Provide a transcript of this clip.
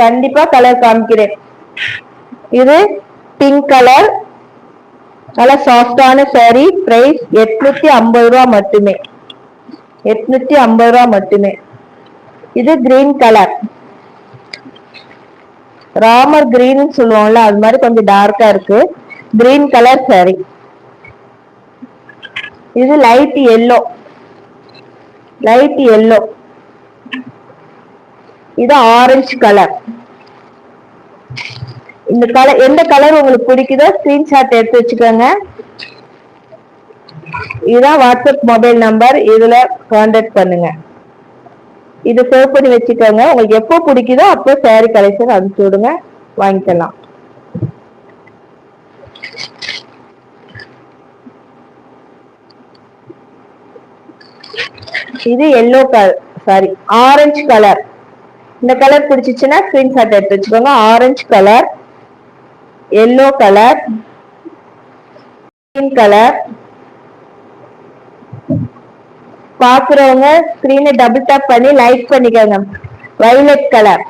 கண்டிப்பா கலர் காமிக்கிறேன். இது பிங்க் கலர், நல்ல சாஃப்டான சாரி. பிரைஸ் 850 ரூபா மட்டுமே. 850 ரூபா மட்டுமே. இது கிரீன் கலர், ராமர் கிரீன் சொல்லுவோம்ல, அது மாதிரி கொஞ்சம் டார்க்கா இருக்கு. Green colour sorry. இது லைட் எல்லோ, லைட் எல்லோ. இது ஆரஞ்சு கலர். இந்த கலர், எந்த கலர் உங்களுக்கு பிடிக்குதோ ஸ்கிரீன்ஷாட் எடுத்து வச்சுக்கோங்க. இதுதான் வாட்ஸ்அப் மொபைல் நம்பர், இதுல கான்டாக்ட் பண்ணுங்க. இது சேவ் பண்ணி வச்சுக்கோங்க. உங்களுக்கு எப்போ பிடிக்குதோ அப்போ சாரி கலெக்ஷன் அனுப்பிச்சு விடுங்க, வாங்கிக்கலாம். இது yellow colour sorry, orange colour. இந்த கலர் பிடிச்சிச்சுன்னா ஸ்கிரீன்ஷாட் எடுத்து வச்சுக்கோங்க. Orange colour, yellow colour, green colour. பாக்குறவங்க ஸ்கிரீனை டபுள் டாப் பண்ணி லைக் பண்ணிக்கோங்க. Violet colour,